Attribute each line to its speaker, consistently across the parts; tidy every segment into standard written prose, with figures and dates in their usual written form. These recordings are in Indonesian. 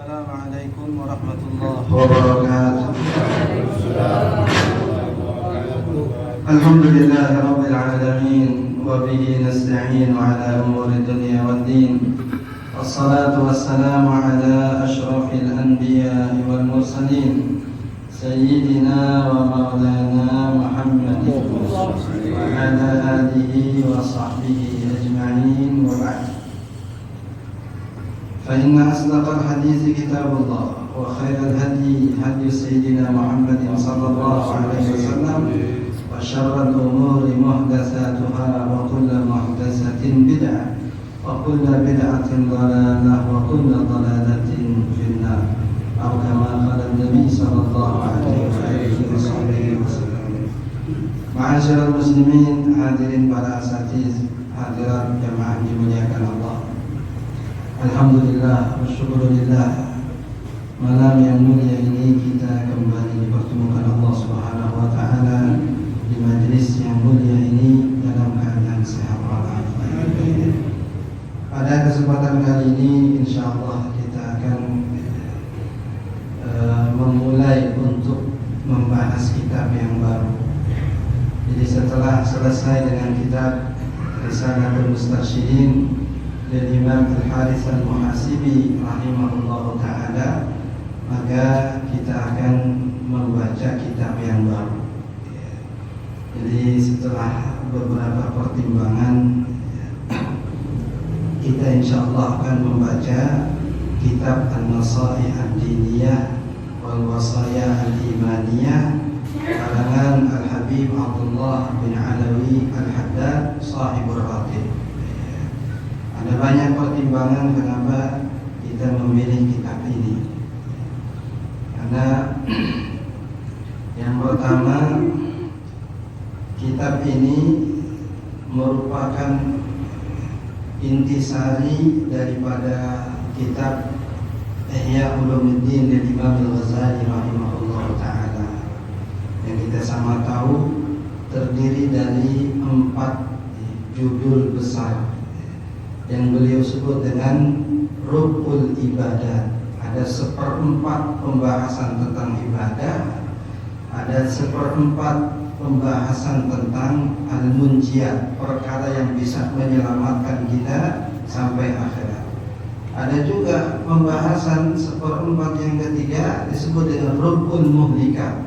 Speaker 1: Assalamualaikum warahmatullahi wabarakatuh. Alhamdulillahi rabbil alamin wa bihi nasta'in ala umuri dunya waddin. Wassalatu wassalamu ala asyrafil anbiya'i wal mursalin sayyidina wa maulana Muhammadin wa ala alihi wa sahbihi ajma'in wa ba'd. فإن أصدق الحديث كتاب الله وخير الهدي هدي سيدنا محمد صلى الله عليه وسلم وشر الأمور محدثاتها وكل محدثة بدعة وكل بدعة ضلالة وكل ضلالة في النار أو كما قال النبي صلى الله عليه وسلم. معاشر المسلمين, hadirin para asatiz, hadirat jamaah dimuliakan Allah. Alhamdulillah, bersyukurillah, malam yang mulia ini kita kembali dipertemukan Allah Subhanahu wa taala di majlis yang mulia ini dalam keadaan sehat walafiat. Pada kesempatan kali ini insyaallah kita akan memulai untuk membahas kitab yang baru. Jadi setelah selesai dengan kitab Risalatul Mustarsyidin dari Imam Al-Harits Al-Muhasibi rahimahullah ta'ala, maka kita akan membaca kitab yang baru. Jadi setelah beberapa pertimbangan, kita insyaallah akan membaca kitab An-Nasaih Ad-Diniyah wal Wasaya Al-Imaniyah karangan Al-Habib Abdullah bin Alawi Al-Haddad Sahibur Ratib. Ada banyak pertimbangan kenapa kita memilih kitab ini. Karena yang pertama, kitab ini merupakan intisari daripada kitab Ihya Ulumuddin dari Imam Al-Ghazali rahimahullah ta'ala, yang kita sama tahu terdiri dari 4 judul besar yang beliau sebut dengan Rukul Ibadat. Ada 1/4 pembahasan tentang ibadah, ada 1/4 pembahasan tentang Al-Munjiat, perkara yang bisa menyelamatkan kita sampai akhirat. Ada juga pembahasan 1/4 yang ketiga disebut dengan Rukul Muhlikat,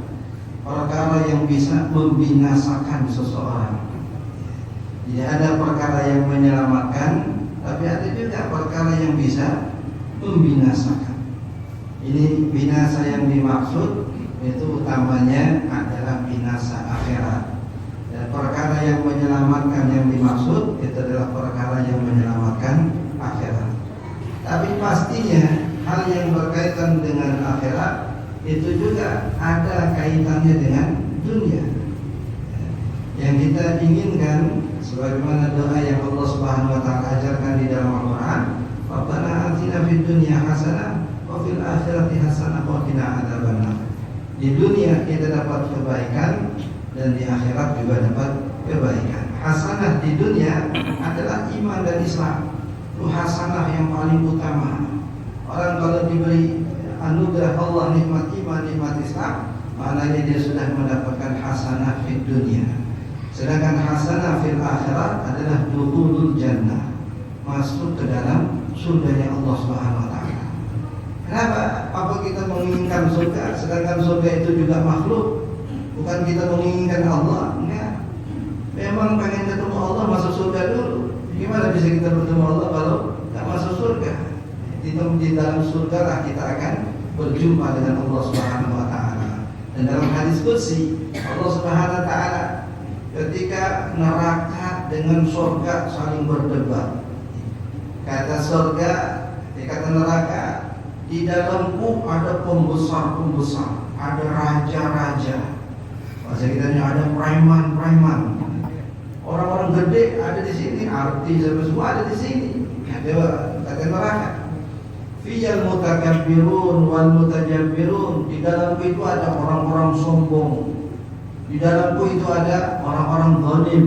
Speaker 1: perkara yang bisa membinasakan seseorang. Jadi ada perkara yang menyelamatkan, tapi ada juga perkara yang bisa membinasakan. Ini binasa yang dimaksud itu utamanya adalah binasa akhirat. Dan perkara yang menyelamatkan yang dimaksud itu adalah perkara yang menyelamatkan akhirat. Tapi pastinya hal yang berkaitan dengan akhirat itu juga ada kaitannya dengan dunia. Yang kita inginkan sebagaimana doa yang Allah Subhanahu wa taala ajarkan di dalam Al-Qur'an, Rabbana atina fid dunya hasanah wa fil akhirati hasanah wa qina adzabannar. Di dunia kita dapat kebaikan dan di akhirat juga dapat kebaikan. Hasanah di dunia adalah iman dan Islam. Itu hasanah yang paling utama. Orang kalau diberi anugerah Allah nikmat iman, nikmat Islam, maknanya dia sudah mendapatkan hasanah fid dunya. Sedangkan hasanah fil akhirat adalah dukhulul jannah, masuk ke dalam surganya Allah Subhanahu wa taala. Kenapa? Apa kita menginginkan surga sedangkan surga itu juga makhluk? Bukan kita menginginkan Allah, enggak. Memang pengen ketemu Allah, masuk surga dulu. Gimana bisa kita bertemu Allah kalau enggak masuk surga? Di dalam surga lah kita akan berjumpa dengan Allah Subhanahu wa taala. Dan dalam hadis qudsi Allah Subhanahu wa taala ketika neraka dengan surga saling berdebat, kata surga, kata neraka, di dalamku ada pembesar-pembesar, ada raja-raja. Bahasa kita ada preman-preman. Orang-orang gede ada di sini, artis semua ada di sini. Kata neraka, fiyal mutakabbirun wal mutajabbirun. Di dalamku itu ada orang-orang sombong. Di dalamku itu ada orang-orang zalim.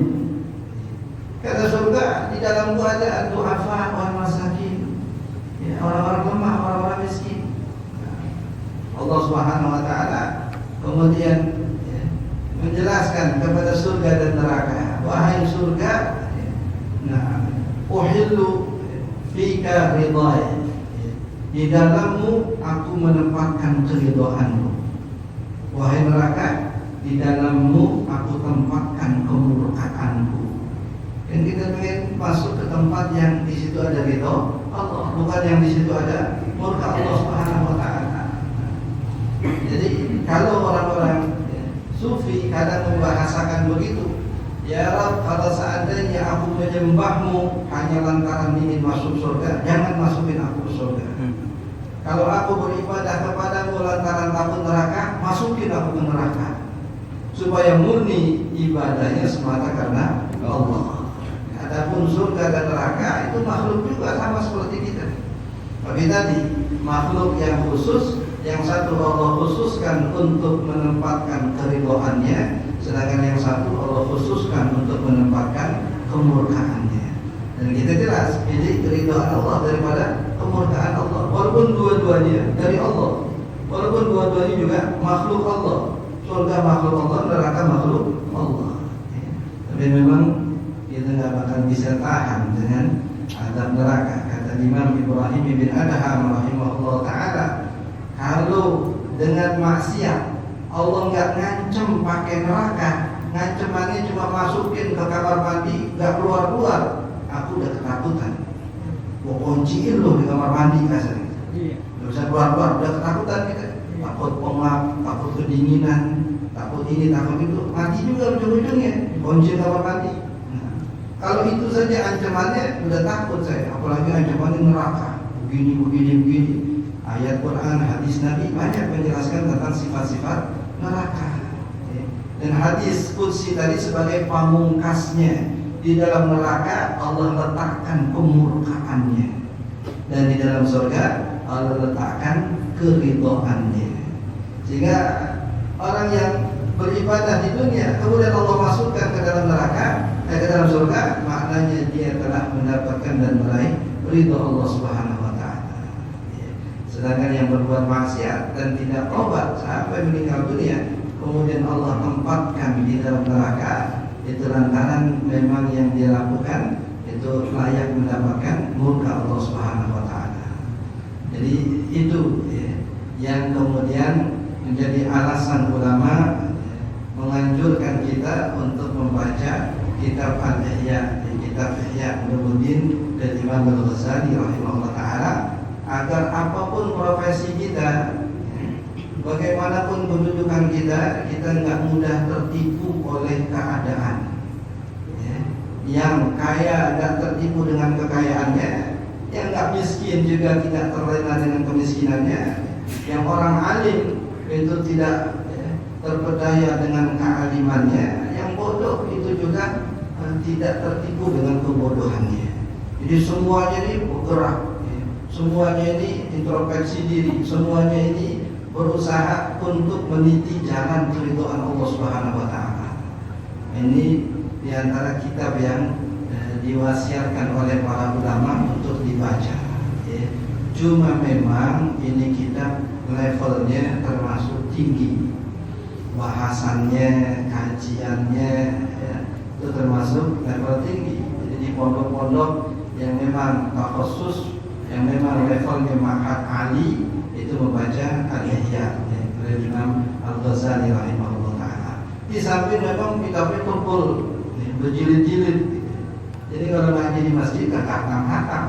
Speaker 1: Kata surga, di dalamku ada du'afa wal masakin, ya, orang-orang lemah, orang-orang miskin. Allah Subhanahu wa taala kemudian menjelaskan kepada surga dan neraka. Wahai surga, nah, uhillu fika ridhai, di dalammu aku menempatkan keridhaanmu. Wahai neraka, di dalammu aku tempatkan kemurkaanku. Dan kita ingin masuk ke tempat yang di situ ada ridha Allah, bukan yang di situ ada murka Allah Subhanahu wa taala. Jadi kalau orang-orang sufi kadang membahasakan begitu, ya Rabb, kalau seandainya aku menyembahmu hanya lantaran ingin masuk surga, jangan masukin aku ke surga. Kalau aku beribadah kepadamu lantaran takut neraka, masukin aku ke neraka, supaya murni ibadahnya semata karena Allah. Adapun surga dan neraka itu makhluk juga sama seperti kita. Tapi tadi makhluk yang khusus, yang satu Allah khususkan untuk menempatkan keridhaannya, sedangkan yang satu Allah khususkan untuk menempatkan kemurkaannya. Dan kita jelas pilih keridhaan Allah daripada kemurkaan Allah. Walaupun dua-duanya dari Allah, walaupun dua-duanya juga makhluk Allah. Surga makhluk Allah, neraka makhluk Allah. Tapi memang kita tidak akan bisa tahan dengan azab neraka. Kata Imam Ibrahim bin Adham rahimahullah taala, kalau dengan maksiat Allah nggak ngancem pakai neraka, ngancemannya cuma masukin ke kamar mandi, nggak keluar-keluar, aku udah ketakutan. Gua kunciin lo di kamar mandi kasarnya. Nggak bisa keluar-keluar, udah ketakutan kita. Takut pengap, takut kedinginan, takut ini, takut itu, mati juga ujung-ujungnya, kunci kamar mandi. Kalau itu saja ancamannya udah takut saya, apalagi ancamannya neraka. Begini. Ayat Quran, hadis Nabi banyak menjelaskan tentang sifat-sifat neraka. Dan hadis Qudsi tadi sebagai pamungkasnya. Di dalam neraka Allah letakkan kemurkaannya, dan di dalam surga Allah letakkan keridhaannya. Sehingga orang yang beribadah di dunia kemudian Allah masukkan ke dalam neraka, ke dalam surga, maknanya dia telah mendapatkan dan meraih ridha Allah Subhanahu wa taala. Sedangkan yang berbuat maksiat dan tidak tobat sampai meninggal dunia, kemudian Allah tempatkan di dalam neraka, itu lantaran memang yang dia lakukan itu layak mendapatkan murka Allah Subhanahu wa taala. Jadi itu yang kemudian menjadi alasan ulama menganjurkan kita untuk membaca kitab Al-Ihya, kitab Ihya Ulumuddin dari Imam Al-Ghazali rahimahullah taala, agar apapun profesi kita, bagaimanapun kedudukan kita, kita enggak mudah tertipu oleh keadaan. Yang kaya enggak tertipu dengan kekayaannya, yang enggak miskin juga tidak terlena dengan kemiskinannya, yang orang alim itu tidak terpedaya dengan kealimannya, yang bodoh itu juga tidak tertipu dengan kebodohannya. Jadi semuanya ini bergerak, semuanya ini introspeksi diri, semuanya ini berusaha untuk meniti jalan keridhaan Allah Subhanahu wa taala. Ini diantara kitab yang diwasiatkan oleh para ulama untuk dibaca. Cuma memang ini kitab levelnya termasuk tinggi, bahasannya, kajiannya itu termasuk level tinggi. Jadi di pondok-pondok yang memang khusus, yang memang levelnya ma'had ali, itu membaca Al-Ihya dari Imam Al-Ghazali rahimahullah taala. Di samping memang kitabnya tebal, berjilid-jilid. Jadi kalau ngaji di masjid gak hatam-hatam,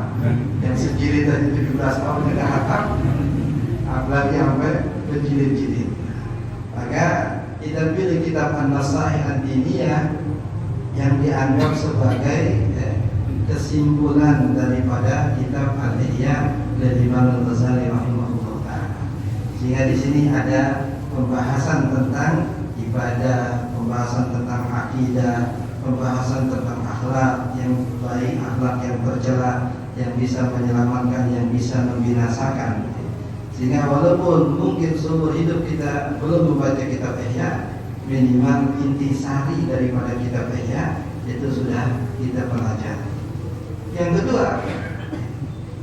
Speaker 1: yang sejilid tadi 17 tahun gak hatam, apalagi sampai berjilid-jilid. Maka kita pilih kitab An-Nasaih Ad-Diniyah yang dianggap sebagai kesimpulan daripada kitab Al-Ihya dari Imam Al-Ghazali rahimahullah taala. Sehingga di sini ada pembahasan tentang ibadah, pembahasan tentang akidah, pembahasan tentang akhlak yang baik, akhlak yang tercela, yang bisa menyelamatkan, yang bisa membinasakan. Sehingga walaupun mungkin seumur hidup kita belum membaca kitab Ihya, minimal intisari daripada kitab Ihya itu sudah kita pelajari. Yang kedua,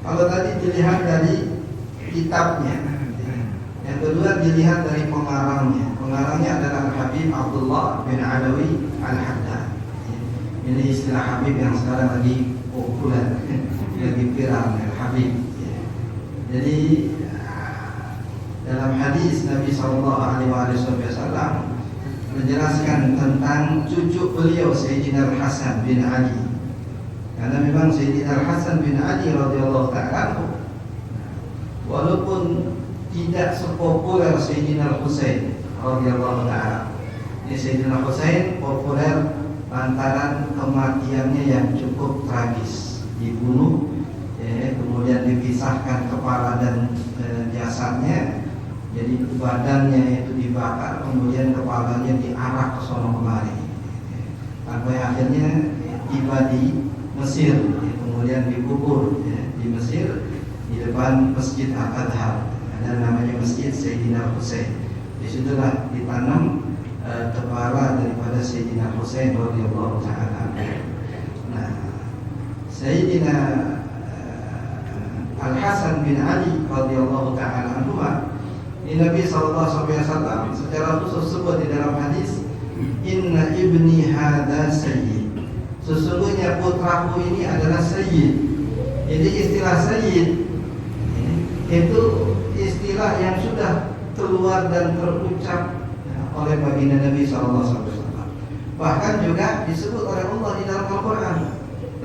Speaker 1: kalau tadi dilihat dari kitabnya, Yang kedua dilihat dari pengarangnya. Pengarangnya adalah Habib Abdullah bin Alawi Al-Haddad. Ini istilah Habib yang sekarang lagi populer, lagi viral, Habib. Jadi dalam hadis Nabi SAW menjelaskan tentang cucu beliau Sayyidina Al-Hasan bin Ali. Karena memang Sayyidina Al-Hasan bin Ali radhiyallahu ta'ala walaupun tidak sepopuler Sayyidina Al-Husain radhiyallahu ta'ala. Ini Sayyidina Al-Husain populer lantaran kematiannya yang cukup tragis, dibunuh, kemudian dipisahkan kepala dan jasadnya. Jadi badannya itu dibakar, kemudian kepalanya diarak ke sono kemari, sampai akhirnya tiba di Mesir, kemudian dikubur di Mesir di depan Masjid Al-Adhar. Ada namanya Masjid Sayyidina Husain. Disitulah ditanam kepala daripada Sayyidina Husain radhiyallahu ta'ala. Nah, Sayyidina Al-Hasan bin Ali radhiyallahu ta'ala anhu, ini Nabi SAW secara khusus sebut di dalam hadis, Inna ibni hadza sayyid. Sesungguhnya putraku ini adalah sayyid. Jadi istilah sayyid itu istilah yang sudah keluar dan terucap oleh baginda Nabi SAW. Bahkan juga disebut oleh Allah di dalam Al-Quran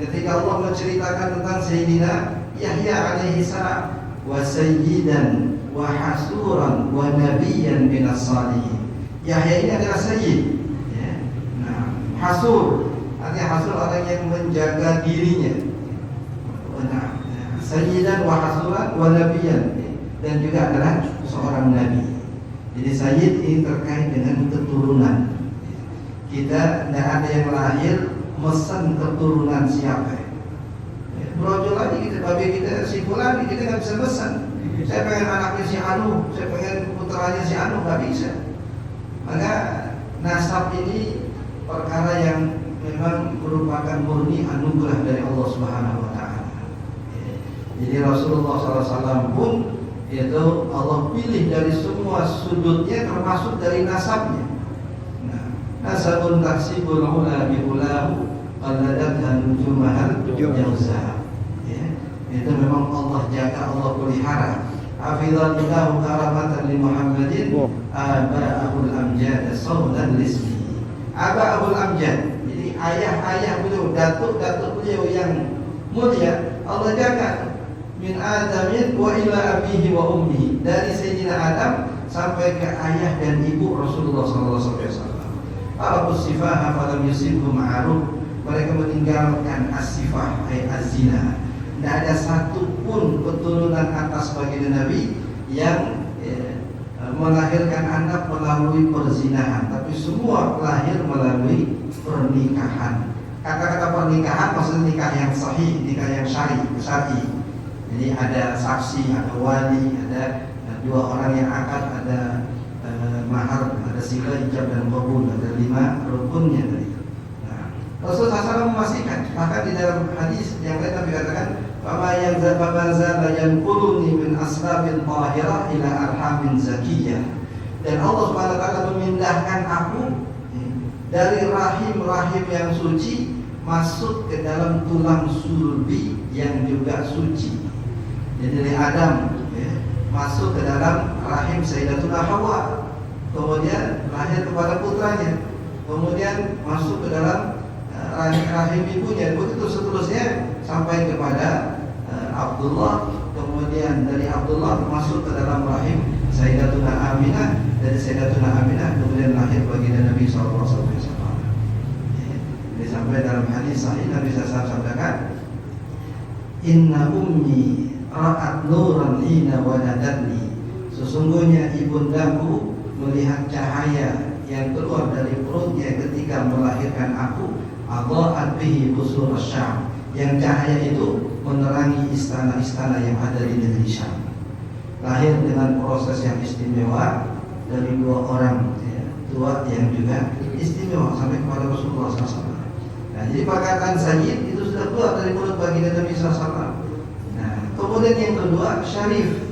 Speaker 1: ketika Allah menceritakan tentang Sayyidina Yahya alaihi salam, wa sayyidan wa hasuran wa nabiyyan minas salihin. Yahya ini adalah sayyid. Nah, hasur artinya hasur orang yang menjaga dirinya. Nah, sayyidan wa hasuran wa nabiyyan, dan juga adalah seorang nabi. Jadi sayyid ini terkait dengan keturunan. Kita tidak ada yang lahir mesen keturunan siapa. Brojol lagi kita, babi kita, si fulan, kita nggak bisa mesen. Saya pengen anaknya si Anu, saya pengen putranya si Anu, nggak bisa. Maka nasab ini perkara yang memang merupakan murni anugerah dari Allah Subhanahu Wa Taala. Jadi Rasulullah SAW pun itu Allah pilih dari semua sudutnya, termasuk dari nasabnya. Nah, nasabun tahsibul ula bi ulahu qaladat nujumahal jauza. Itu memang Allah jaga, Allah pelihara. Hafizallahu karamatan li Muhammadin aba'ahul amjad sawdan lismi. Aba'ahul amjad, jadi ayah-ayah beliau, datuk-datuk beliau yang mulia Allah jaga. Min Adamin wa ila abihi wa ummihi, dari Sayyidina Adam sampai ke ayah dan ibu Rasulullah SAW. Arabus sifaha falam yusibhu ma'aruf, mereka meninggalkan as-sifah ay az-zina. Tidak ada satu pun keturunan atas baginda Nabi yang melahirkan anak melalui perzinahan, tapi semua lahir melalui pernikahan. Kata-kata pernikahan maksudnya nikah yang sahih, nikah yang syar'i. Jadi ada saksi, ada wali, ada dua orang yang akad, ada mahar, ada sila, ijab dan qabul, ada 5 rukunnya tadi. Rasulullah SAW memastikan, bahkan di dalam hadis yang lain Nabi katakan, "Fama yanzala yanquluni min aslabil tahirah ila arhamin zakiyah." Dan Allah Subhanahu wa taala memindahkan aku dari rahim-rahim yang suci masuk ke dalam tulang sulbi yang juga suci. Jadi dari Adam masuk ke dalam rahim Sayyidatuna Hawa, kemudian lahir kepada putranya, kemudian masuk ke dalam rahim ibunya, begitu seterusnya sampai kepada Abdullah, kemudian dari Abdullah masuk ke dalam rahim Sayyidatuna Aminah, dari Sayyidatuna Aminah kemudian lahir baginda Nabi SAW. Jadi sampai dalam hadis sahih Nabi SAW sampaikan, "Inna ummi ra'at nuran hina waladatni." Sesungguhnya ibundaku melihat cahaya yang keluar dari perutnya ketika melahirkan aku. Adha'at bihi busur Syam, yang cahaya itu menerangi istana-istana yang ada di negeri Syam. Lahir dengan proses yang istimewa dari 2 orang tua yang juga istimewa sampai kepada Rasulullah SAW. Nah, jadi perkataan sayyid itu sudah keluar dari mulut baginda Nabi SAW. Nah, kemudian yang kedua syarif.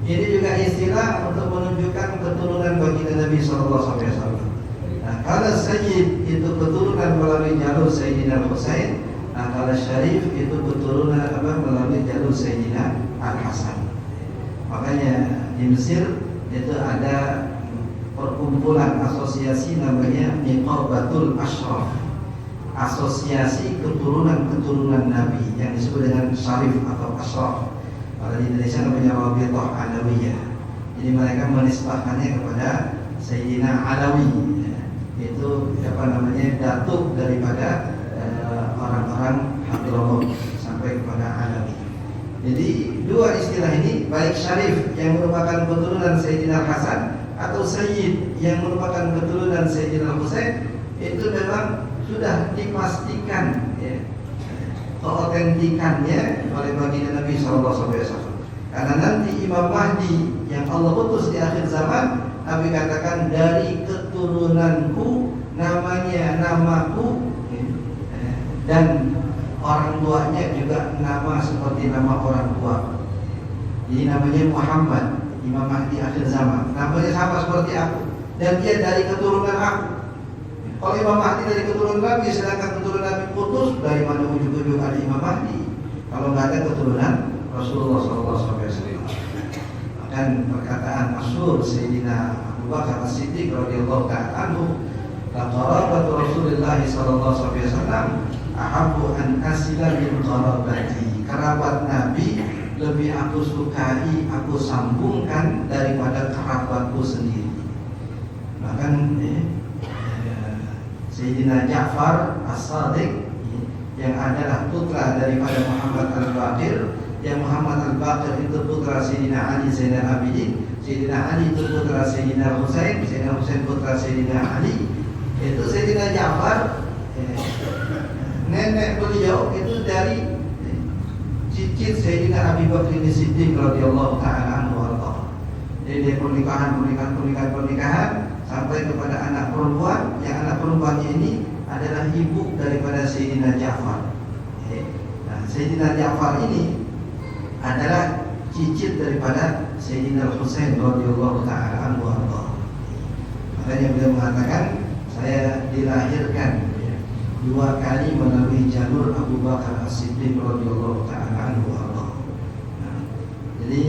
Speaker 1: Ini juga istilah untuk menunjukkan keturunan baginda Nabi Sallallahu Alaihi Wasallam. Nah, kalau Sayyid itu keturunan melalui jalur Sayyidina Husain, nah kalau Syarif itu keturunan melalui jalur Sayyidina Al Hasan. Makanya di Mesir itu ada perkumpulan asosiasi namanya Niqabatul Ashraf, asosiasi keturunan-keturunan Nabi yang disebut dengan Syarif atau Ashraf. Kalau di Indonesia namanya Rabithah Alawiyah. Jadi mereka menisbahkannya kepada Sayyidina Alawi. Itu datuk daripada orang-orang Habibullah sampai kepada Alawi. Jadi dua istilah ini, baik Syarif yang merupakan keturunan Sayyidina Hasan atau Sayyid yang merupakan keturunan Sayyidina Husain, itu memang sudah dipastikan ya, keautentikannya oleh baginda Nabi Sallallahu Alaihi Wasallam. Karena nanti Imam Mahdi yang Allah utus di akhir zaman, Nabi katakan dari keturunanku, namaku, dan orang tuanya juga nama seperti nama orang tua. Jadi namanya Muhammad, Imam Mahdi akhir zaman. Namanya sama seperti aku, dan dia dari keturunan aku. Kalau Imam Mahdi dari keturunan Nabi, sedangkan keturunan Nabi putus, dari mana ujung-ujung ada Imam Mahdi? Kalau nggak ada keturunan Rasulullah SAW. Dan perkataan masyhur Sayyidina Abu Bakar As-Siddiq radhiyallahu ta'ala anhu, "Qarabatu Rasulillah sallallahu alaihi wasallam ahabbu an asila min qarabati." Kerabat Nabi lebih aku sukai, aku sambungkan daripada kerabatku sendiri. Bahkan Sayyidina Ja'far As-Sadiq yang adalah putra daripada Muhammad Al-Baqir, yang Muhammad Al-Baqir itu putra Sayyidina Ali Zainal Abidin, Sayyidina Ali itu putra Sayyidina Husain, Sayyidina Husain putra Sayyidina Ali. Itu Sayyidina Ja'far, nenek beliau itu dari cicit Sayyidina Abi Bakr Siddiq radhiyallahu ta'ala anhu warḍah. Jadi dia pernikahan sampai kepada anak perempuan, yang anak perempuannya ini adalah ibu daripada Sayyidina Ja'far. Nah, Sayyidina Ja'far ini adalah cicit daripada Sayyidina Husain radhiyallahu ta'ala anhu warḍah. Makanya beliau mengatakan, saya dilahirkan dua kali melalui jalur Abu Bakar As-Siddiq radhiyallahu ta'ala anhu warḍah. Nah, jadi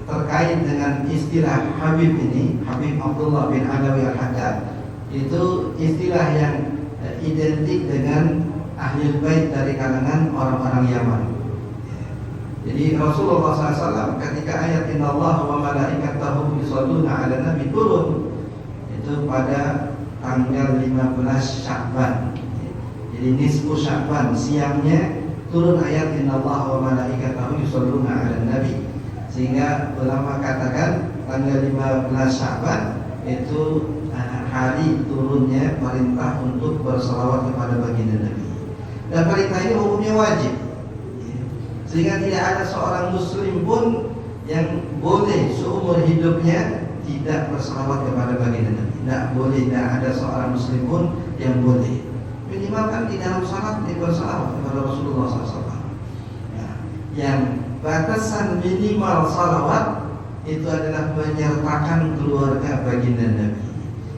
Speaker 1: terkait dengan istilah Habib ini, Habib Abdullah bin Alawi Al-Haddad, itu istilah yang identik dengan Ahlul Bait dari kalangan orang-orang Yaman. Jadi Rasulullah SAW ketika ayat Inna Allah wa malaikatahu yusholluna ala nabi turun, itu pada tanggal 15 Sya'ban. Jadi nisfu Sya'ban, siangnya turun ayat Inna Allah wa malaikatahu yusholluna ala nabi. Sehingga ulama katakan tanggal 15 Sya'ban itu hari turunnya perintah untuk berselawat kepada baginda Nabi. Dan perintah ini hukumnya wajib, sehingga tidak ada seorang muslim pun yang boleh seumur hidupnya tidak berselawat kepada baginda Nabi. Tidak boleh, tidak ada seorang muslim pun yang boleh. Minimal kan di dalam salat dia berselawat kepada Rasulullah SAW. Ya, yang batasan minimal salawat itu adalah menyertakan keluarga baginda Nabi.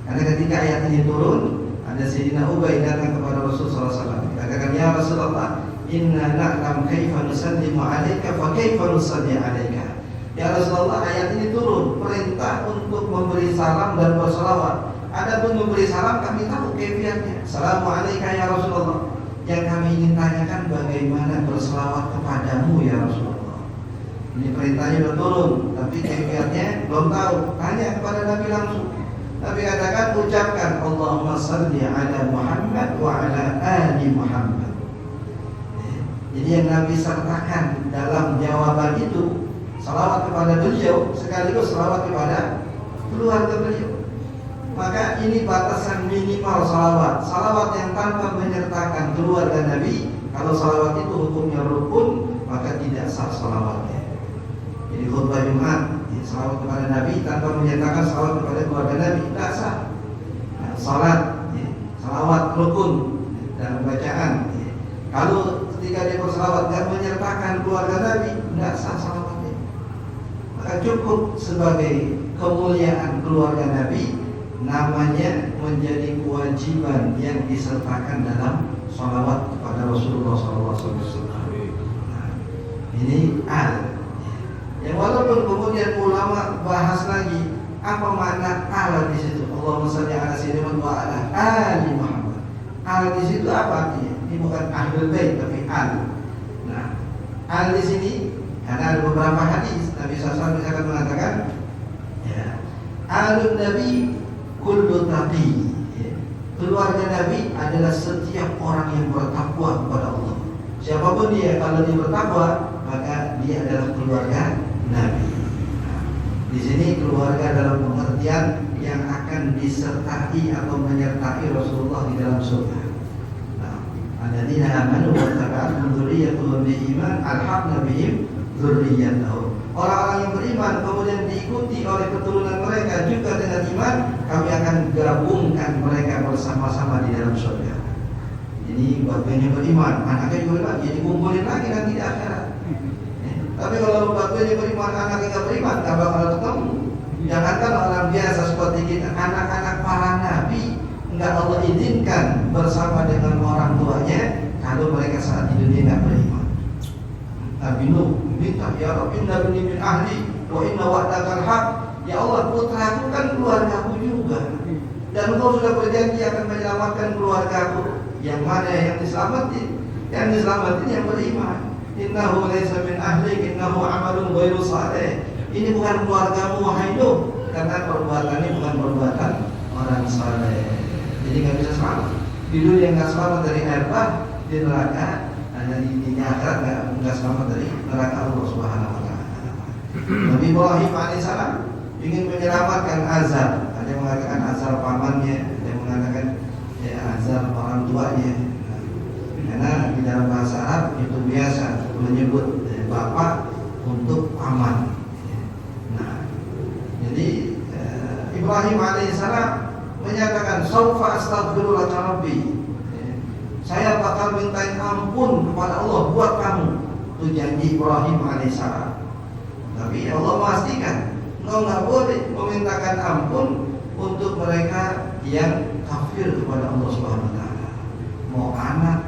Speaker 1: Karena ketika ayat ini turun, ada Sayyidina Ubay datang kepada Rasulullah SAW. Katakan, ya Rasulullah, inna na'lam kaifa nusallimu alaika fa kaifa nusalli alaika. Ya Rasulullah, ayat ini turun perintah untuk memberi salam dan berselawat. Adapun memberi salam kami tahu kaifiatnya. Assalamualaikum ya Rasulullah. Yang kami ingin tanyakan bagaimana berselawat kepadamu ya Rasulullah. Ini perintahnya sudah turun, tapi kaifiatnya belum tahu. Tanya kepada Nabi langsung. Nabi katakan, ucapkan Allahumma salli ala Muhammad wa ala ali Muhammad. Jadi yang Nabi sertakan dalam jawaban itu salawat kepada beliau sekaligus salawat kepada keluarga beliau. Maka ini batasan minimal salawat. Salawat yang tanpa menyertakan keluarga Nabi, kalau salawat itu hukumnya rukun, maka tidak sah salawatnya. Jadi khutbah Jumat, salawat kepada Nabi tanpa menyertakan salawat kepada keluarga Nabi, tidak sah. Nah, salat, salawat rukun dalam bacaan. Kalau ketika dia bersalawat dan menyertakan keluarga Nabi, tidak sah salawatnya. Maka cukup sebagai kemuliaan keluarga Nabi, namanya menjadi kewajiban yang disertakan dalam sholawat kepada Rasulullah SAW. Nah, ini al. Ya, walaupun kemudian ulama bahas lagi apa makna al di situ. Allahumma shalli ala sayyidina wa ala ali Muhammad. Al di situ apa artinya? Ini bukan ahlul bait tapi al. Nah, al di sini karena ada beberapa hadis Nabi SAW misalkan mengatakan, ya, alun Nabi kullu taqi. Ya. Keluarga Nabi adalah setiap orang yang bertakwa kepada Allah. Siapapun dia, kalau dia bertakwa, maka dia adalah keluarga Nabi. Nah, di sini keluarga dalam pengertian yang akan disertai atau menyertai Rasulullah di dalam surga. Nah, alladzina amanu wa tabi'atuhum dzurriyyatuhum biiman alhaqna bihim dzurriyyatahum. Orang-orang yang beriman kemudian diikuti oleh keturunan mereka juga dengan iman, kami akan gabungkan mereka bersama-sama di dalam surga. Ini bagiannya beriman, anaknya juga beriman, jadi kumpulin lagi nanti di akhirat. Tapi kalau bagiannya beriman, anaknya nggak beriman, nggak bakal ketemu. Jangankan orang biasa seperti kita, anak-anak para nabi nggak Allah izinkan bersama dengan orang tuanya kalau mereka saat di dunia nggak beriman. Nabi Nuh minta, ya Rabbi inna bani min ahli wa inna wa'dakal haq. Ya Allah, putraku kan keluargaku juga, dan engkau sudah berjanji akan menyelamatkan keluargaku. Yang mana yang diselamatin? Yang diselamatin yang beriman. Innahu laysa min ahli innahu amalun ghairu saleh. Ini bukan keluargamu wahai Nuh, karena perbuatannya bukan perbuatan orang saleh. Jadi nggak bisa selamat. Di dunia nggak selamat dari air bah, di neraka hanya di akhirat nggak selamat dari neraka Allah Subhanahu Wa Taala. Nabi Ibrahim alaihissalam ingin menyelamatkan Azar. Ada yang mengatakan Azar pamannya, ada yang mengatakan ya Azar orang tuanya. Karena di dalam bahasa Arab itu biasa menyebut bapak untuk paman. Nah, jadi Ibrahim alaihissalam menyatakan saufa astaghfirullah rabbi. Saya bakal mintain ampun kepada Allah buat kamu. Itu janji Ibrahim alaihissalam. Tapi Allah memastikan engkau nggak boleh memintakan ampun untuk mereka yang kafir kepada Allah Subhanahu Wa Taala. Mau anak,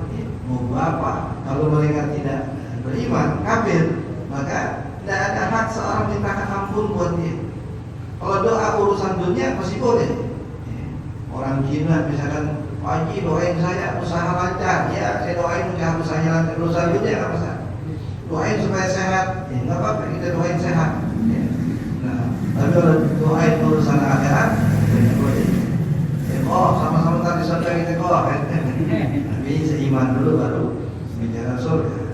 Speaker 1: mau bapak, kalau mereka tidak beriman, kafir, maka tidak ada hak seorang mintakan ampun buat dia. Kalau doa urusan dunia masih boleh. Orang Cina misalkan, Pak Haji doain saya usaha lancar, ya saya doain usahanya lancar, usaha dunia nggak masalah. Doain supaya sehat, ya nggak apa-apa kita doain sehat. Ya. Nah, tapi kalau doain urusan akhirat, tidak boleh. Oh, sama-sama tadi surga kita kok. Tapi seiman dulu baru bicara surga.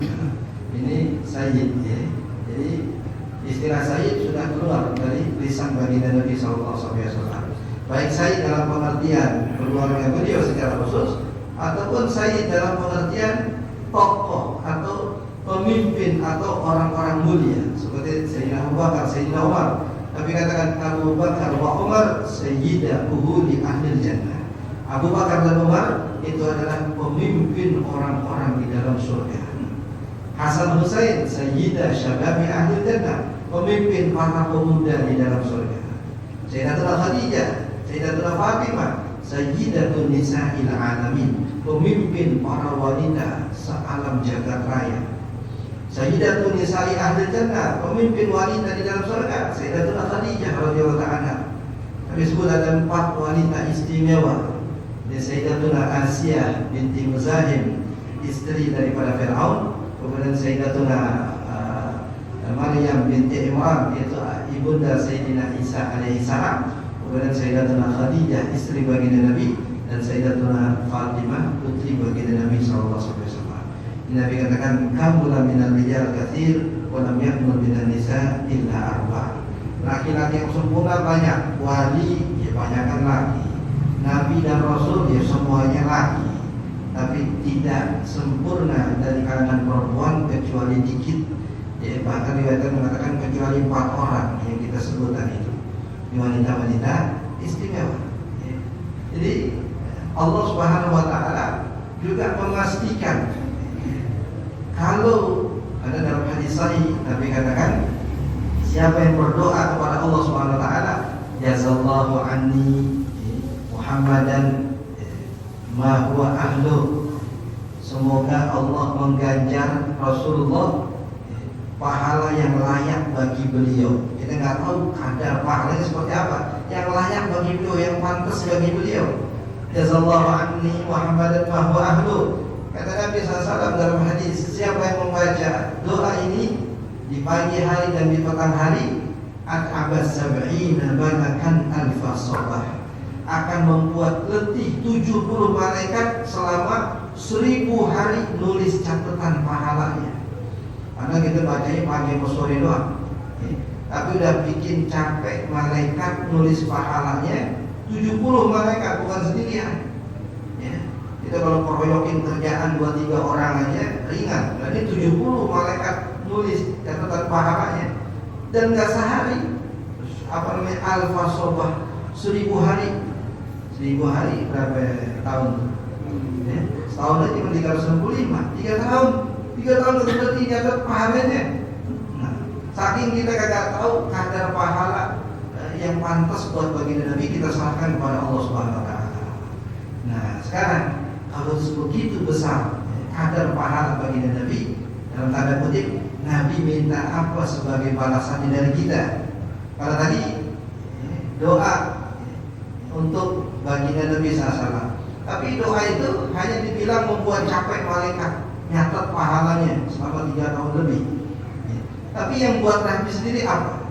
Speaker 1: Ini sayyid ya. Jadi istilah sayyid sudah keluar dari lisan baginda Nabi sallallahu alaihi wasallam. Baik sayyid dalam pengertian keluarga beliau secara khusus ataupun sayyid dalam pengertian tokoh atau pemimpin atau orang-orang mulia seperti Sayyidina Abu Bakar, Sayyidina Umar. Tapi katakan Abu Bakar wa Umar sayyidahu li ahli jannah. Abu Bakar dan Umar itu adalah pemimpin orang-orang di dalam surga. Hasan Husain sayyidah syababi ahli jannah, pemimpin para pemuda di dalam surga. Sayyidatuna Khadijah, Sayyidatuna Fatimah sayyidatun nisa'il alamin, pemimpin para wanita sealam jagat raya. Sayyidatun nisa'i ahli jannah, pemimpin wanita di dalam surga, Sayyidatuna Khadijah radhiyallahu anha. Kami sebut ada 4 wanita istimewa. Sayyidatuna Asiyah binti Muzahim, istri daripada Fir'aun. Kemudian Sayyidatuna Maryam binti Imran, yaitu ibunda Sayyidina Isa alaihissalam. Kemudian Sayyidatuna Khadijah, istri baginda Nabi, dan Sayyidatuna Fatimah, putri baginda Nabi sallallahu alaihi wasallam. Nabi katakan kamula minal rijal katsir wa lam yakmul minan nisa illa 4. Laki-laki yang sempurna banyak, wali ya banyakkan laki, nabi dan rasul ya semuanya laki, tapi tidak sempurna dari kalangan perempuan kecuali dikit. Ya, bahkan riwayat mengatakan kecuali 4 orang yang kita sebutkan itu wanita-wanita istimewa. Ya. Jadi Allah Subhanahu Wa Taala juga memastikan kalau ada dalam hadis sahih Nabi katakan Siapa yang berdoa kepada Allah Subhanahu wa taala, jazallahu anni Muhammadan ma huwa ahlu. Semoga Allah mengganjar Rasulullah pahala yang layak bagi beliau. Kita nggak tahu kadar pahalanya seperti apa. Yang layak bagi beliau, yang pantas bagi beliau. Jazallahu anni Muhammadan ma huwa ahlu. Kata Nabi SAW dalam hadis, siapa yang membaca doa ini di pagi hari dan di petang hari, at'abas sab'ina malakan alfa sabah, akan membuat letih 70 malaikat selama 1000 hari nulis catatan pahalanya. Karena kita bacanya pagi atau sore doang, tapi udah bikin capek malaikat nulis pahalanya 70 malaikat, bukan sendirian. Kita kalau perhoyokin kerjaan 2-3 orang aja ringan. Nah ini 70 malaikat nulis catatan pahalanya. Dan gak sehari. Apa namanya? Alfa sobah 1000 hari. 1000 hari berapa tahun? Setahun aja cuma 365. 3 tahun. 3 tahun berarti nyatet pahalanya. Nah, saking kita kagak tahu kadar pahala yang pantas buat baginda Nabi, kita serahkan kepada Allah Subhanahu wa taala. Nah, sekarang kalau begitu besar kadar pahala baginda Nabi, dalam tanda kutip, Nabi minta apa sebagai balasannya dari kita? Kalau tadi doa untuk baginda Nabi SAW, tapi doa itu hanya dibilang membuat capek malaikat, nyatet pahalanya selama 3 tahun lebih. Tapi yang buat Nabi sendiri apa?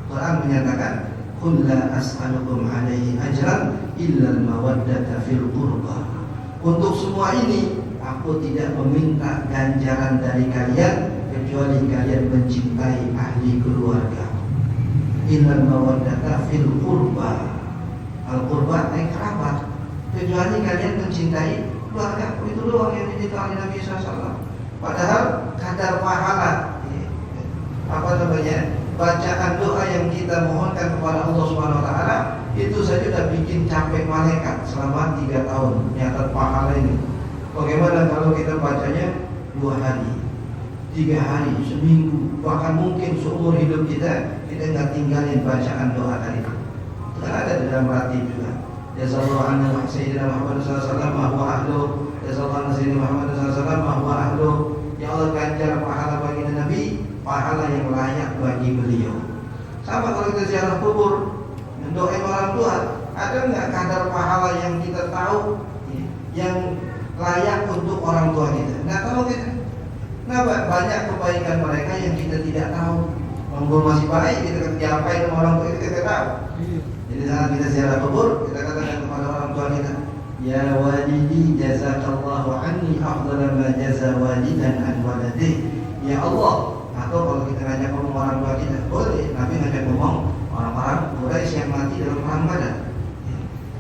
Speaker 1: Quran menyatakan, "Qul la as'alukum 'alaihi ajran illa al-mawaddata fil qurba." Untuk semua ini aku tidak meminta ganjaran dari kalian kecuali kalian mencintai ahli keluarga. Illal mawaddata fil qurba. Al qurba ay kerabat. Kecuali kalian mencintai keluarga. Itu doang yang diminta oleh Nabi SAW. Padahal kadar pahala bacaan doa yang kita mohonkan kepada Allah Subhanahu wa taala itu saja sudah bikin capek malaikat selama 3 tahun nyatet pahala ini. Bagaimana kalau kita bacanya 2 hari, 3 hari, seminggu, bahkan mungkin seumur hidup kita nggak tinggalin bacaan doa tadi. Itu kan ada di dalam ratib juga. Jazallahu anna sayyidina Muhammad sallallahu alaihi wasallam wa huwa ahlu. Jazallahu anna sayyidina Muhammad sallallahu alaihi wasallam wa huwa ahlu. Ya Allah, ganjar pahala bagi Nabi, pahala yang layak bagi beliau. Sama kalau kita ziarah kubur, doain orang tua, ada nggak kadar pahala yang kita tahu yang layak untuk orang tua kita? Nggak tahu kita. Nah, banyak kebaikan mereka yang kita tidak tahu. Menggur masih baik, kita diapain sama orang tua kita tidak tahu. Jadi saat kita ziarah kubur, kita katakan kepada orang tua kita, ya walidi jazakallahu anni afdala ma jaza walidan an waladi. Ya Allah. Atau kalau kita ngajak ngomong orang tua kita, boleh. Nabi ngajak ngomong orang-orang Quraisy yang mati dalam perang Badar.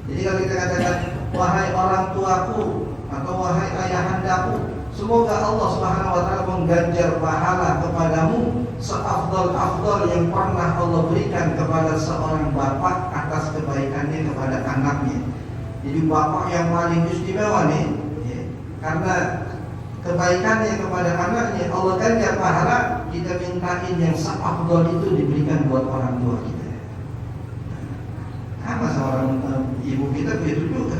Speaker 1: Jadi kalau kita katakan, wahai orang tuaku atau wahai ayahandaku, semoga Allah Subhanahu wa taala mengganjar pahala kepadamu seafdal-afdal yang pernah Allah berikan kepada seorang bapak atas kebaikannya kepada anaknya. Jadi bapak yang paling istimewa nih, karena kebaikannya kepada anaknya Allah ganjar pahala, kita mintain yang seafdal itu diberikan buat orang tua kita. Sama seorang ibu kita begitu juga.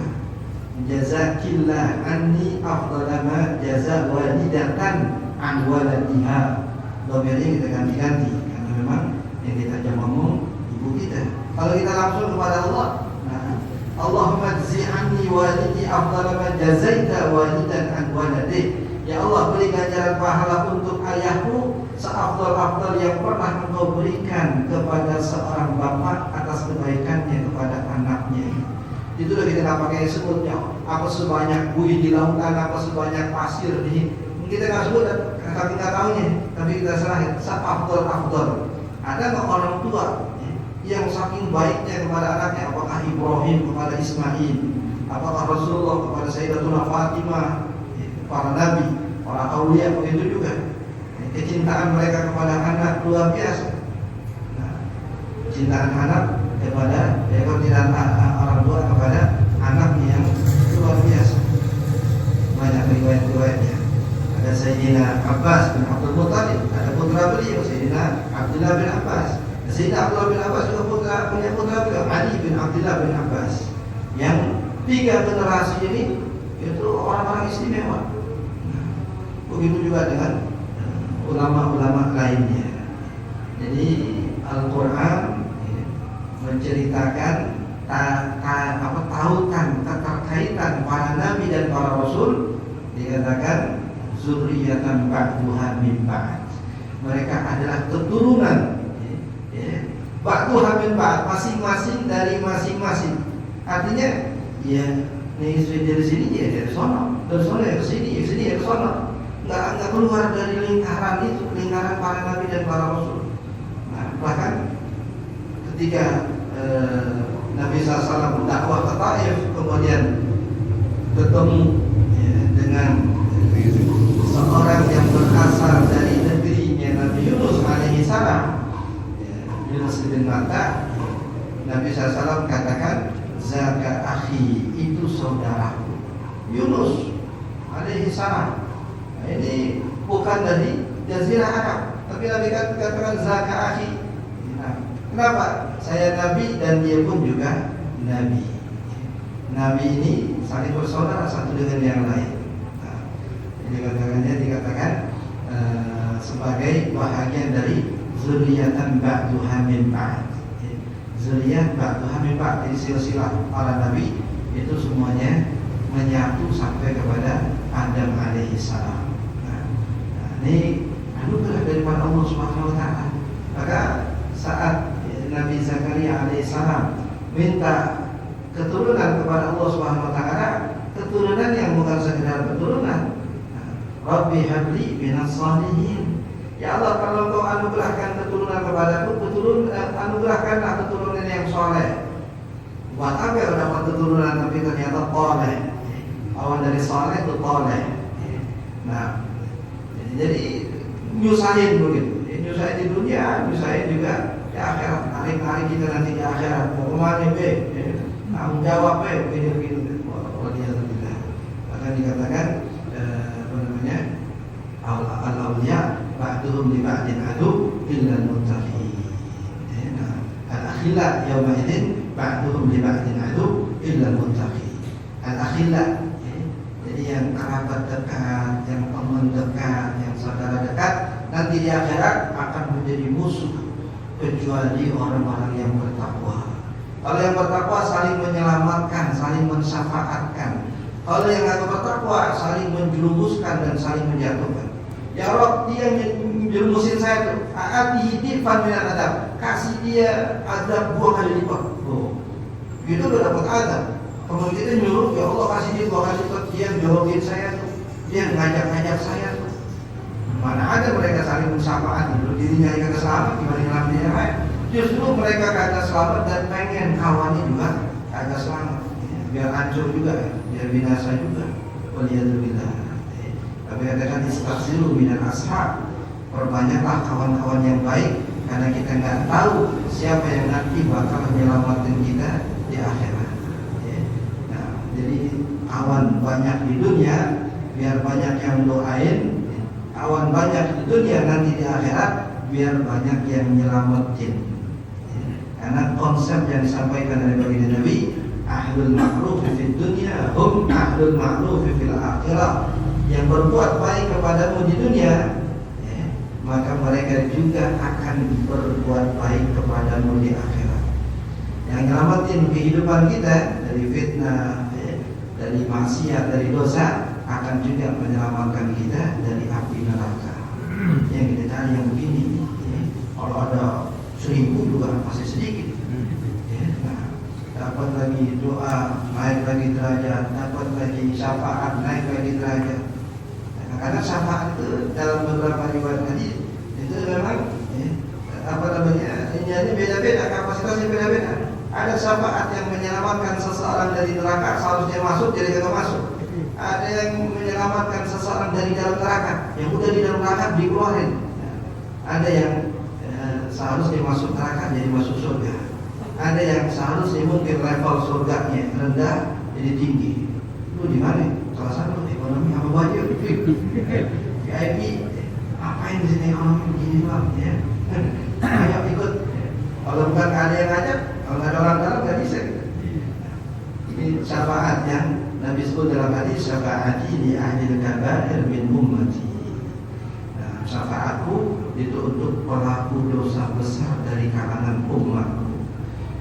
Speaker 1: Jazakillah anni afdala ma jaza walidatan an waladiha. Domirnya kita ganti-ganti karena memang yang kita ajak ngomong ibu kita. Kalau kita langsung kepada Allah, nah, Allahumma jzi anni walidi afdala ma jazaita walidan an waladi. Ya Allah, beri ganjaran pahala untuk ayahku seafdal-afdal yang pernah Engkau berikan kepada seorang bapak atas kebaikannya kepada anaknya. Itu udah kita nggak pakai sebutnya. Apa sebanyak buih di lautan, apa sebanyak pasir di, kita nggak sebut, tapi nggak tahunya. Tapi kita serahin seafdal-afdal. Ada nggak orang tua yang saking baiknya kepada anaknya? Apakah Ibrahim kepada Ismail? Apakah Rasulullah kepada Sayyidatuna Fatimah? Para nabi, para aulia begitu juga. Kecintaan mereka kepada anak luar biasa. Nah, cintaan anak kepada kecintaan orang tua kepada anaknya yang luar biasa. Banyak riwayat-riwayatnya. Ada Sayyidina Abbas bin Abdul Muttalib, ada putra beliau Sayyidina Abdullah bin Abbas. Sayyidina Abdullah bin Abbas juga punya putra juga, Ali bin Abdullah bin Abbas. Yang 3 generasi ini itu orang-orang istimewa. Begitu juga dengan ulama-ulama lainnya. Jadi Al-Quran menceritakan tautan keterkaitan para nabi dan para rasul, dikatakan zurriyatan ba'duha min ba'd. Mereka adalah keturunan ba'duha min ba'd, masing-masing dari masing-masing. Artinya ya nih dari sini ya dari sono ya ke sini, ya sini ya ke sono. Nggak keluar dari lingkaran itu, lingkaran para nabi dan para rasul. Nah, bahkan ketika Nabi SAW dakwah ke Taif, kemudian ketemu dengan seorang yang berasal dari negerinya Nabi Yunus alaihi salam, Yunus bin Matta. Nabi SAW katakan, zaka akhi, itu saudaraku Yunus alaihi salam. Nah, ini bukan dari Jazirah Arab, tapi Nabi katakan zaka akhi. Nah, kenapa? Saya nabi dan dia pun juga nabi. Nabi ini saling bersaudara satu dengan yang lain. Nah, dikatakan sebagai bahagian dari zuriyatan ba'duha min ba'd. Zuriyat ba'duha min ba'd. Jadi silsilah para nabi itu semuanya menyatu sampai kepada Adam alaihi salam. Nah, ini anugerah daripada Allah Subhanahu wa taala. Maka saat Nabi Zakaria alaihissalam minta keturunan kepada Allah Subhanahu wa taala, keturunan yang bukan sekedar keturunan. Rabbi habli minas shalihin. Ya Allah, kalau Engkau anugerahkan keturunan kepadaku, anugerahkanlah keturunan yang saleh. Buat apa ya dapat keturunan tapi ternyata saleh. Awal dari saleh itu saleh. Nah, jadi nyusahin begitu. Nyusahin di dunia, nyusahin juga di akhirat. Tarik kita nanti di akhirat. Mau kemana be? Tanggung jawab be. Begini. Waliyahulillah. Bahkan dikatakan al-awliya ba'duhum li ba'din adu illa al-muttaqin. Al-akhilla yawma idzin ba'duhum li ba'din adu illa al-muttaqin. Al-akhilla, jadi yang kerabat dekat, yang teman dekat, yang saudara dekat, nanti di akhirat akan menjadi musuh kecuali orang-orang yang bertakwa. Kalau yang bertakwa saling menyelamatkan, saling mensyafaatkan. Kalau yang tidak bertakwa saling menjerumuskan dan saling menjatuhkan. Ya Rabb, dia menjerumusin saya tuh. A'atihi difan minan adab. Kasih dia azab 2 kali lipat. Gitu udah dapat azab. Kalau kita nyuruh, ya Allah kasih dia 2 kali lipat. Dia jawabin saya tuh. Dia ngajak-ngajak saya tuh. Mana ada mereka saling mensyafaat, dulu dirinya yang kata selamat, gimana nyelamat yang lain. Justru mereka kata selamat dan pengen kawannya juga kata selamat, biar hancur juga, biar binasa juga. Waliyadzubillah. Tapi katakan istaghfiru minan ashab, perbanyaklah kawan-kawan yang baik, karena kita nggak tahu siapa yang nanti bakal menyelamatkan kita di akhirat. Nah, jadi kawan banyak di dunia, biar banyak yang doain. Kawan banyak di dunia, nanti di akhirat biar banyak yang nyelamatin. Karena konsep yang disampaikan oleh baginda Nabi, ahlul ma'ruf fid dunya hum ahlul ma'ruf fil akhirah. Yang berbuat baik kepadamu di dunia, maka mereka juga akan berbuat baik kepadamu di akhirat. Yang nyelamatin kehidupan kita dari fitnah, dari maksiat, dari dosa, akan juga menyelamatkan kita dari api neraka. Yang kita cari yang begini, kalau ada 1000 juga masih sedikit. Nah, dapat lagi doa, naik lagi derajat, dapat lagi syafaat, naik lagi derajat. Nah, karena syafaat itu dalam beberapa riwayat hadis itu memang ini beda-beda, kapasitasnya beda-beda. Ada syafaat yang menyelamatkan seseorang dari neraka, seharusnya masuk jadi kagak masuk. Ada yang menyelamatkan seseorang dari dalam neraka, yang udah di dalam neraka dikeluarin. Ada yang seharusnya masuk neraka jadi masuk surga. Ada yang seharusnya mungkin level surganya rendah jadi tinggi. Lu di mana? Salah satu ekonomi apa wajib? VIP. Apain di sini ekonomi begini bang? Ya. Ayo ikut. Kalau bukan ada yang ngajak, kalau nggak ada orang dalam nggak bisa gitu. Ini syafaat yang Nabi sebut dalam hadis, syafaati li ahlil kabair min ummati. Nah, syafaatku itu untuk pelaku dosa besar dari kalangan umatku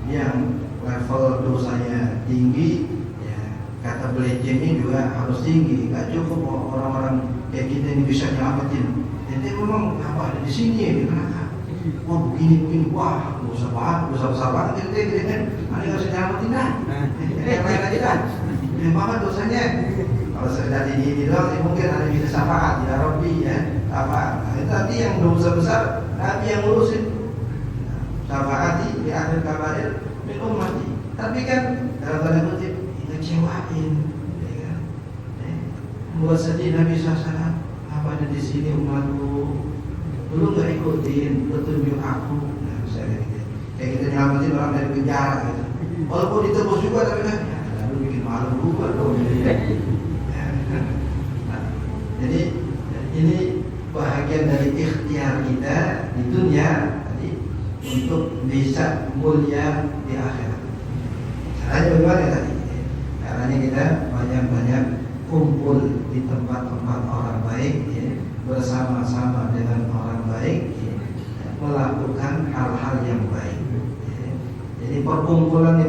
Speaker 1: yang level dosanya tinggi. Kata beliau ini juga harus tinggi, nggak cukup orang-orang kayak kita ini bisa nyelamatin. Jadi memang apa ada di sini di neraka. Wah begini, wah dosa banget, gitu kan. Ada nggak usah nyelamatin dah. Yang lain aja dah. Yang banget dosanya. Kalau sekedar ini doang, mungkin ada bisa syafaat ya Rabbi ya. Apa? Itu nanti yang dosa besar Nabi yang ngurusin. Syafaati di akhir kabair min ummati. Tapi kan dalam tanda kutip kecewain, ya kan? Membuat sedih Nabi SAW. Apa ada di sini umatku? Dulu nggak ikutin petunjuk aku. Nah, saya kayak kita nyelamatin orang dari penjara gitu. Walaupun ditebus juga tapi kan, ya, lalu bikin malu juga dong. Nah, jadi ini bahagian dari ikhtiar kita di dunia tadi untuk bisa mulia di akhirat. Caranya bagaimana tadi? Caranya kita banyak-banyak kumpul di tempat-tempat orang baik ya, bersama-sama dengan orang baik ya, melakukan hal-hal yang baik ya. Jadi perkumpulan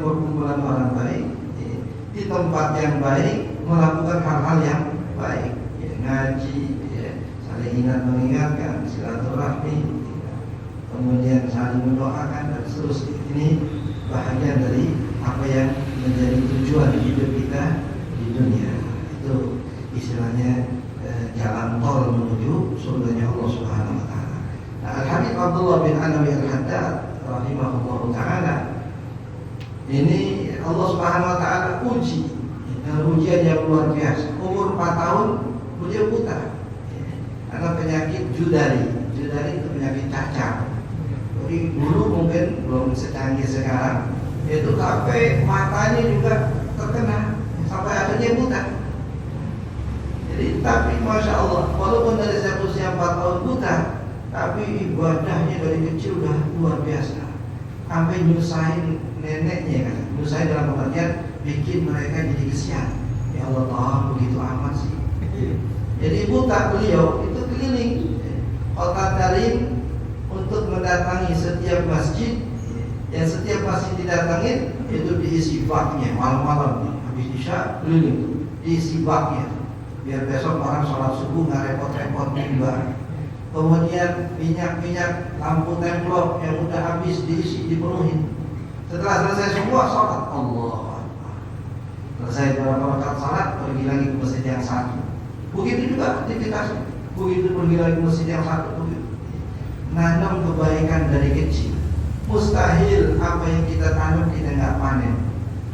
Speaker 1: orang baik ya, di tempat yang baik melakukan hal-hal yang baik ya, ngaji ya, saling ingat mengingatkan, silaturahmi ya, kemudian saling mendoakan dan seterusnya. Ini bahagian dari apa yang menjadi tujuan hidup kita di dunia. Itu istilahnya jalan tol menuju surganya Allah Subhanahu wa taala. Nah, Al-Habib Abdullah bin Anawi Al-Haddad rahimahullah taala ini Allah Subhanahu wa taala uji dengan ujian yang luar biasa. Umur 4 tahun beliau buta. Karena penyakit judari. Judari itu penyakit cacar. Jadi dulu mungkin belum secanggih sekarang. Itu sampai matanya juga terkena sampai akhirnya buta. Jadi tapi masya Allah, walaupun dari usia 4 tahun buta, tapi ibadahnya dari kecil udah luar biasa. Sampai nyusahin neneknya kan, nyusahin dalam pengertian bikin mereka jadi kesian. Ya Allah tahu begitu amat sih. Jadi buta beliau itu keliling kota Tarim untuk mendatangi setiap masjid. Yang setiap masjid didatangin itu diisi baknya malam-malam nih, habis isya keliling diisi baknya biar besok orang sholat subuh nggak repot-repot juga. Kemudian minyak lampu templok yang udah habis diisi dipenuhin. Setelah selesai semua sholat Allah. Selesai beberapa rakaat sholat pergi lagi ke masjid yang satu. Begitu juga aktivitasnya. Begitu pergi lagi ke masjid yang satu. Begitu. Nanam kebaikan dari kecil. Mustahil apa yang kita tanam kita nggak panen.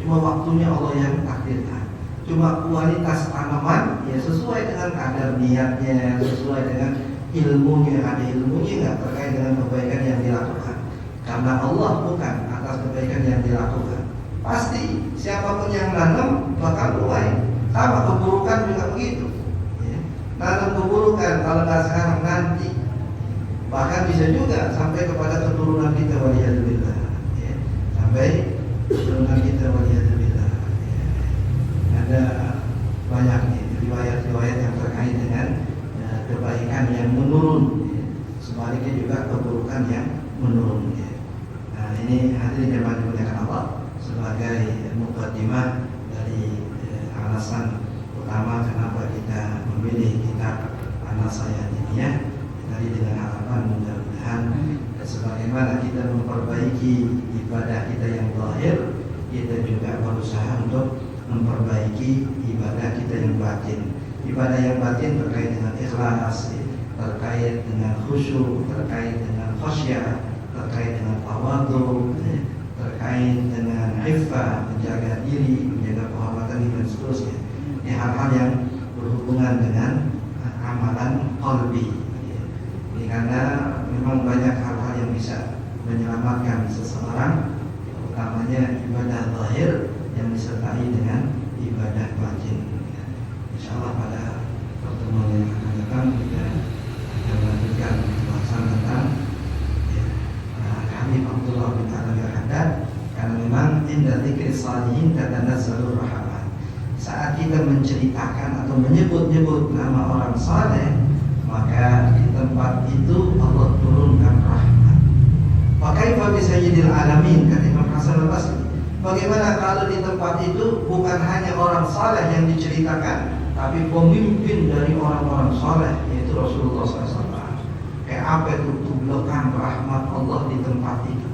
Speaker 1: Cuma waktunya Allah yang takdirkan. Cuma kualitas tanaman ya sesuai dengan kadar niatnya, sesuai dengan ilmunya. Ada ilmunya nggak terkait dengan kebaikan yang dilakukan. Karena Allah bukan atas kebaikan yang dilakukan. Pasti siapapun yang nanam bakal mulai. Sama keburukan juga begitu. Ya. Nanam keburukan kalau nggak sekarang nanti. Bahkan bisa juga sampai kepada keturunan kita waliyadzubillah ya. Sampai keturunan kita waliyadzubillah ya. Ada banyak nih riwayat-riwayat yang terkait dengan kebaikan yang menurun ya. Sebaliknya juga keburukan yang menurun ya. Nah ini hadirin yang dimuliakan Allah sebagai muqaddimah dari alasan utama kenapa kita memilih kitab An-Nasihah Diniyah. Tadi dengan harapan mudah-mudahan sebagaimana kita memperbaiki ibadah kita yang zahir, kita juga berusaha untuk memperbaiki ibadah kita yang batin. Ibadah yang batin terkait dengan ikhlas, terkait dengan khusyuk, terkait dengan khasyah, terkait dengan tawadhu, terkait dengan iffah, menjaga diri, menjaga kehormatan dan seterusnya. Ini hal-hal yang berhubungan dengan amalan qalbi. Karena memang banyak hal-hal yang bisa menyelamatkan seseorang, utamanya ibadah zahir yang disertai dengan ibadah batin. Insyaallah pada pertemuan yang akan datang kita akan lanjutkan pembahasan tentang Habib Abdullah bin menceritakan atau menyebut-nyebut nama orang saleh, maka di tempat itu Allah turunkan rahmat. Fakaifa bi sayyidil alamin, kata Imam Hasan al-Basri, bagaimana kalau di tempat itu bukan hanya orang saleh yang diceritakan, tapi pemimpin dari orang-orang saleh, yaitu Rasulullah SAW. Kayak apa itu tublokan rahmat Allah di tempat itu?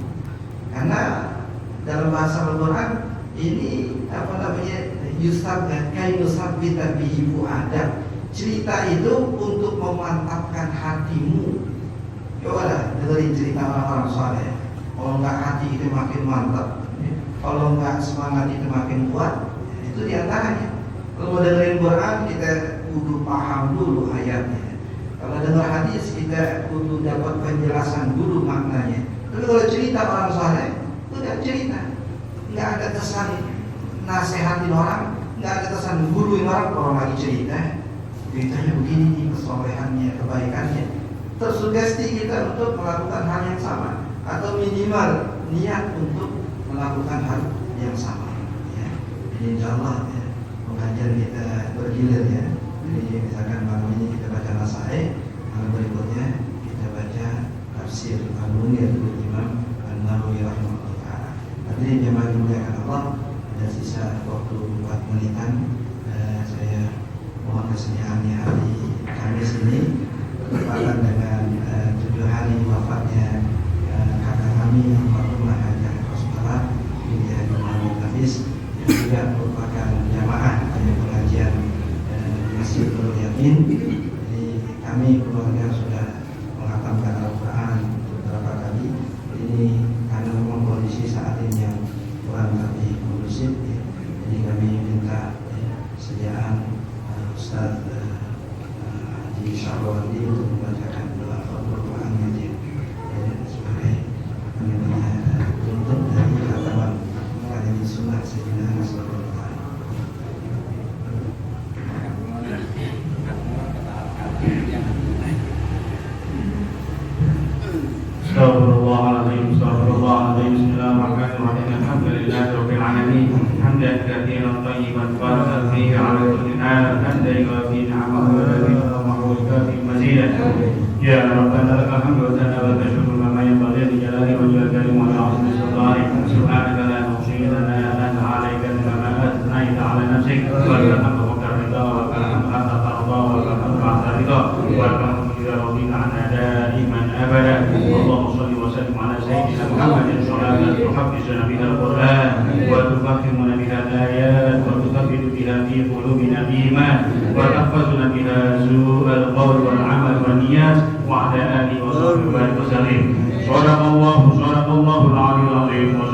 Speaker 1: Karena dalam bahasa Al-Quran ini yusabita bihi fu'adak, cerita itu untuk memantapkan hatimu. Cobalah dengerin cerita orang-orang saleh. Kalau enggak hati itu makin mantap, kalau enggak semangat itu makin kuat. Itu diantaranya. Kalau mau dengerin Quran, kita kudu paham dulu ayatnya. Kalau dengar hadis, kita kudu dapat penjelasan dulu maknanya. Tapi kalau cerita orang saleh, itu enggak cerita, enggak ada kesan nasehatin orang, enggak ada kesan guruin orang lagi cerita. Ceritanya begini nih, kesolehannya, kebaikannya. Tersugesti kita untuk melakukan hal yang sama, atau minimal niat untuk melakukan hal yang sama. Ya. Jadi insya Allah ya, pengajian kita bergilir ya. Jadi misalkan malam ini kita baca Nasa'i, malam berikutnya kita baca tafsir Al-Munir dari Imam An-Nawawi rahimahullah ta'ala. Hadirin jemaah dimuliakan Allah, ada sisa waktu 4 menitan. Saya mohon kesediaannya hari Kamis ini bertepatan dengan 7 hari wafatnya kakak kami almarhumah Hajah Rasulullah binti Haji Muhammad Hafiz, yang juga merupakan jamaah pada pengajian Masjid Nurul Yakin. Jadi kami keluarga sudah menghatamkan Al-Quran beberapa kali. Ini karena memang kondisi saat ini yang kurang lebih kondusif ya. Jadi kami minta sediaan Ustaz Haji Syahwandi untuk membacakan doa Al-Quran yang sebagai bentuk dari kataman mengenai sunnah Sayyidina Rasulullah.
Speaker 2: Astagfirullahaladzim, astagfirullahaladzim. Bismillahirrahmanirrahim. Alhamdulillahi rabbil alamin. Hamdan katsiran thayyiban barakan fihi 'ala kulli hal. Hamdan yuwafi ni'amahu wa yukafi mazidah. Ya Rabbana lakal hamdu wa thana wa tashkuru kama yanbaghi li jalali wajhika wa li 'azimi sultanik. Subhanaka la nuhsi lana anta 'alaika kama athnaita 'ala nafsik. Wa lakal ridha wa lakal hatta tarda wa lakal ba'da ridha wa lakal rabbina 'ala daiman abada. Allahumma shalli wa sallim 'ala sayyidina Muhammadin salatan tuhaffizuna biha al-Qur'an wa tufahhimuna biha al-ayat wa tuthabbitu biha fi qulubina iman wa tahfazuna biha su'al qawl wal 'amal wan niyat wa 'ala alihi wa sahbihi wa sallim. Sadaqallahu al-'aliyyul 'azim wa